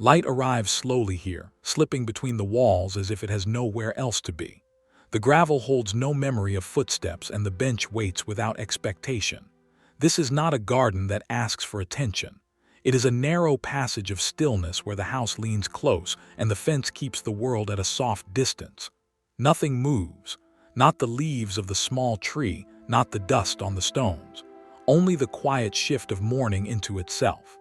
Light arrives slowly here, slipping between the walls as if it has nowhere else to be. The gravel holds no memory of footsteps and the bench waits without expectation. This is not a garden that asks for attention. It is a narrow passage of stillness where the house leans close and the fence keeps the world at a soft distance. Nothing moves, not the leaves of the small tree, not the dust on the stones, only the quiet shift of morning into itself.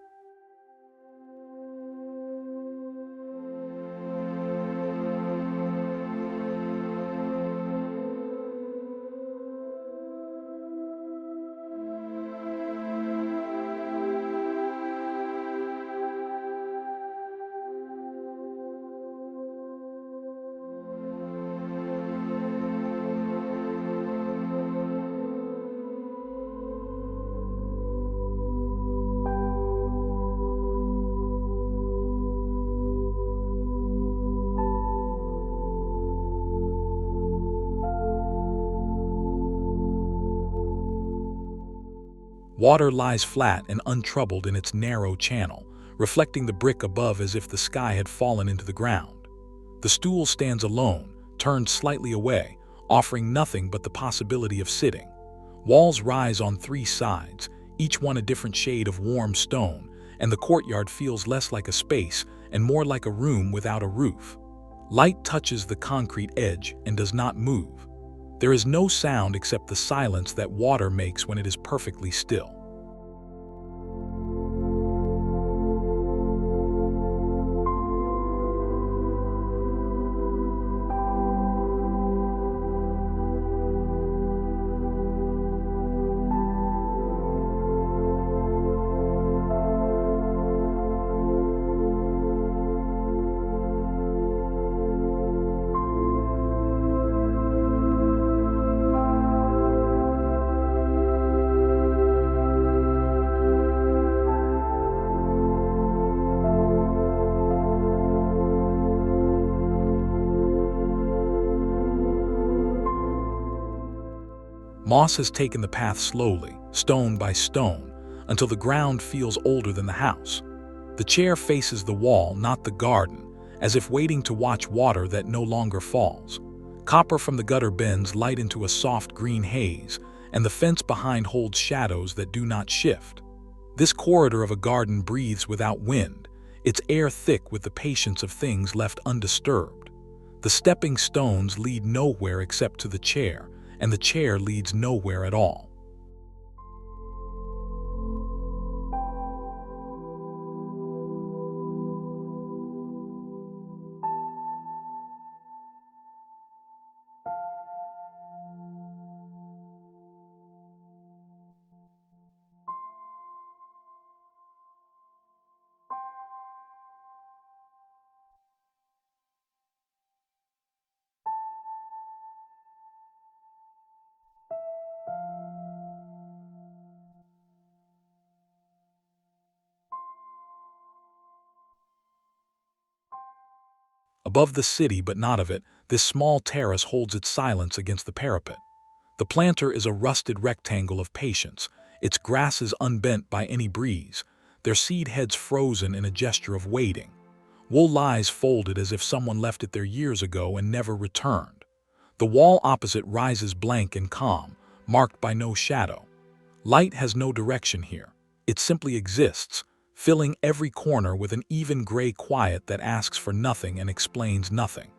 Water lies flat and untroubled in its narrow channel, reflecting the brick above as if the sky had fallen into the ground. The stool stands alone, turned slightly away, offering nothing but the possibility of sitting. Walls rise on three sides, each one a different shade of warm stone, and the courtyard feels less like a space and more like a room without a roof. Light touches the concrete edge and does not move. There is no sound except the silence that water makes when it is perfectly still. Moss has taken the path slowly, stone by stone, until the ground feels older than the house. The chair faces the wall, not the garden, as if waiting to watch water that no longer falls. Copper from the gutter bends light into a soft green haze, and the fence behind holds shadows that do not shift. This corridor of a garden breathes without wind, its air thick with the patience of things left undisturbed. The stepping stones lead nowhere except to the chair, and the chair leads nowhere at all. Above the city, but not of it, this small terrace holds its silence against the parapet. The planter is a rusted rectangle of patience, its grasses unbent by any breeze, their seed heads frozen in a gesture of waiting. Wool lies folded as if someone left it there years ago and never returned. The wall opposite rises blank and calm, marked by no shadow. Light has no direction here. It simply exists, filling every corner with an even gray quiet that asks for nothing and explains nothing.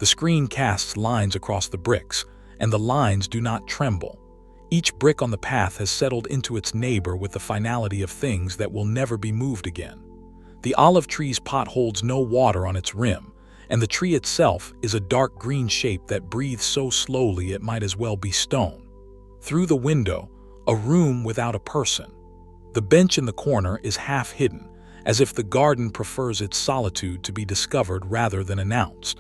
The screen casts lines across the bricks, and the lines do not tremble. Each brick on the path has settled into its neighbor with the finality of things that will never be moved again. The olive tree's pot holds no water on its rim, and the tree itself is a dark green shape that breathes so slowly it might as well be stone. Through the window, a room without a person. The bench in the corner is half hidden, as if the garden prefers its solitude to be discovered rather than announced.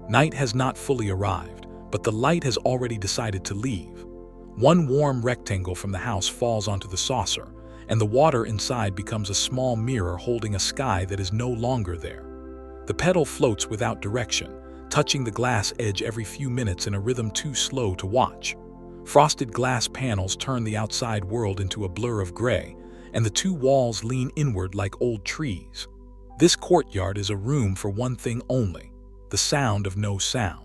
Night has not fully arrived, but the light has already decided to leave. One warm rectangle from the house falls onto the saucer, and the water inside becomes a small mirror holding a sky that is no longer there. The petal floats without direction, touching the glass edge every few minutes in a rhythm too slow to watch. Frosted glass panels turn the outside world into a blur of gray, and the two walls lean inward like old trees. This courtyard is a room for one thing only: the sound of no sound.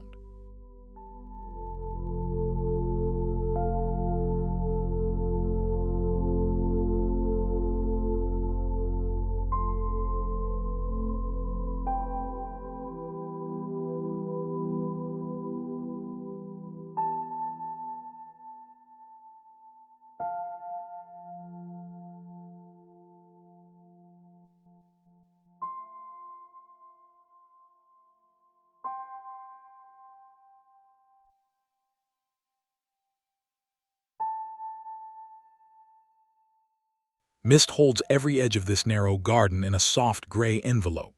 Mist holds every edge of this narrow garden in a soft gray envelope.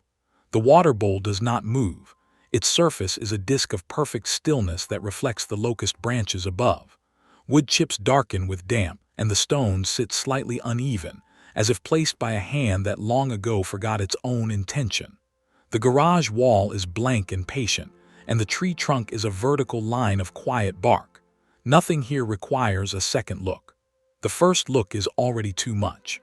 The water bowl does not move. Its surface is a disk of perfect stillness that reflects the locust branches above. Wood chips darken with damp, and the stones sit slightly uneven, as if placed by a hand that long ago forgot its own intention. The garage wall is blank and patient, and the tree trunk is a vertical line of quiet bark. Nothing here requires a second look. The first look is already too much.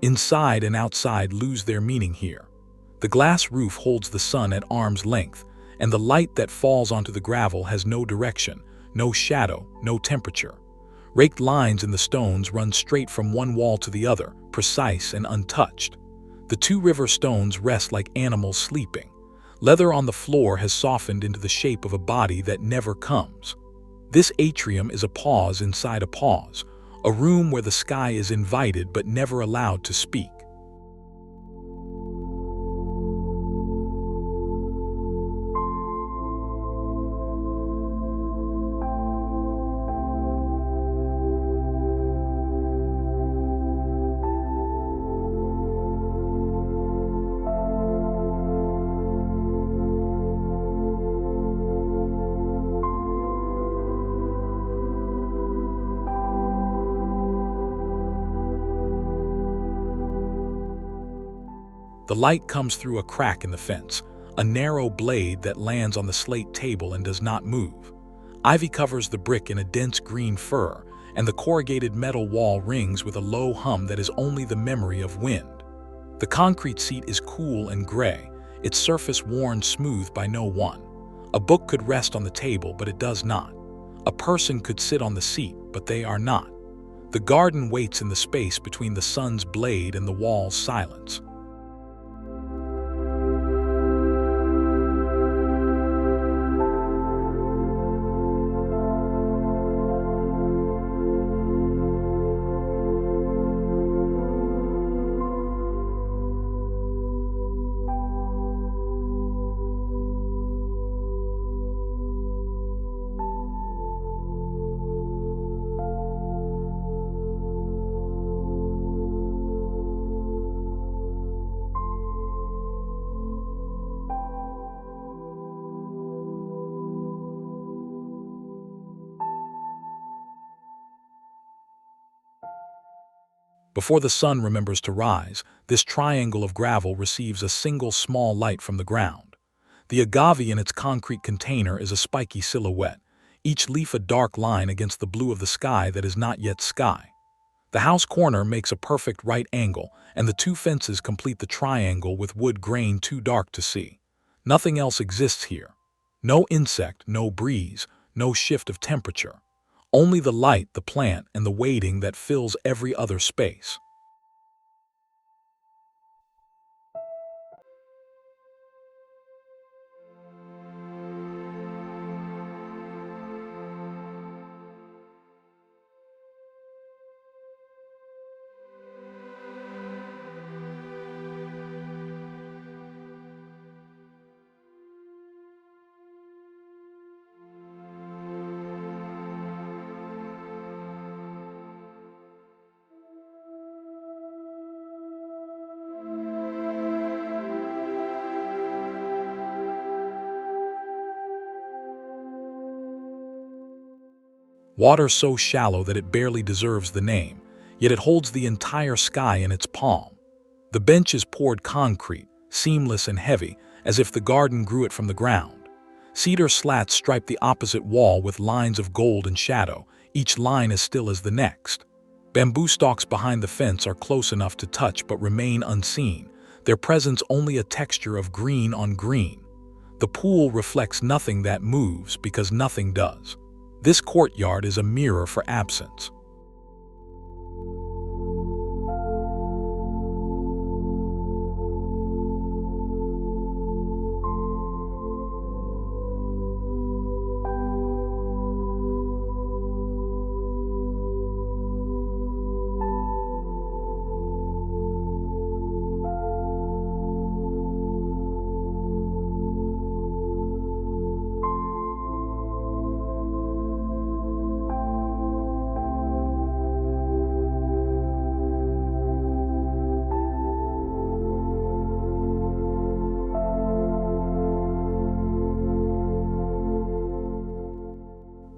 Inside and outside lose their meaning here. The glass roof holds the sun at arm's length, and the light that falls onto the gravel has no direction, no shadow, no temperature. Raked lines in the stones run straight from one wall to the other, precise and untouched. The two river stones rest like animals sleeping. Leather on the floor has softened into the shape of a body that never comes. This atrium is a pause inside a pause, a room where the sky is invited but never allowed to speak. The light comes through a crack in the fence, a narrow blade that lands on the slate table and does not move. Ivy covers the brick in a dense green fur, and the corrugated metal wall rings with a low hum that is only the memory of wind. The concrete seat is cool and gray, its surface worn smooth by no one. A book could rest on the table, but it does not. A person could sit on the seat, but they are not. The garden waits in the space between the sun's blade and the wall's silence. Before the sun remembers to rise, this triangle of gravel receives a single small light from the ground. The agave in its concrete container is a spiky silhouette, each leaf a dark line against the blue of the sky that is not yet sky. The house corner makes a perfect right angle, and the two fences complete the triangle with wood grain too dark to see. Nothing else exists here. No insect, no breeze, no shift of temperature. Only the light, the plant, and the waiting that fills every other space. Water so shallow that it barely deserves the name, yet it holds the entire sky in its palm. The bench is poured concrete, seamless and heavy, as if the garden grew it from the ground. Cedar slats stripe the opposite wall with lines of gold and shadow, each line as still as the next. Bamboo stalks behind the fence are close enough to touch but remain unseen, their presence only a texture of green on green. The pool reflects nothing that moves because nothing does. This courtyard is a mirror for absence.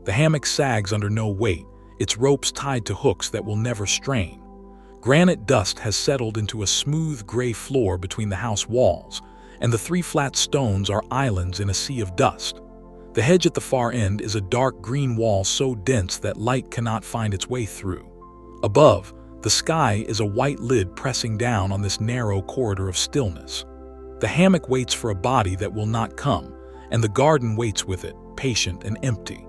The hammock sags under no weight, its ropes tied to hooks that will never strain. Granite dust has settled into a smooth gray floor between the house walls, and the three flat stones are islands in a sea of dust. The hedge at the far end is a dark green wall so dense that light cannot find its way through. Above, the sky is a white lid pressing down on this narrow corridor of stillness. The hammock waits for a body that will not come, and the garden waits with it, patient and empty.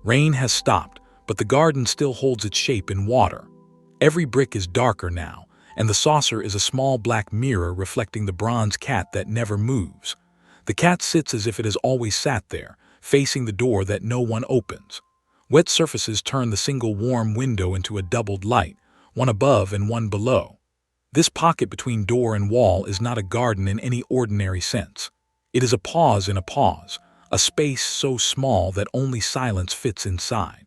Rain has stopped, but the garden still holds its shape in water. Every brick is darker now, and the saucer is a small black mirror reflecting the bronze cat that never moves. The cat sits as if it has always sat there, facing the door that no one opens. Wet surfaces turn the single warm window into a doubled light, one above and one below. This pocket between door and wall is not a garden in any ordinary sense. It is a pause in a pause, a space so small that only silence fits inside.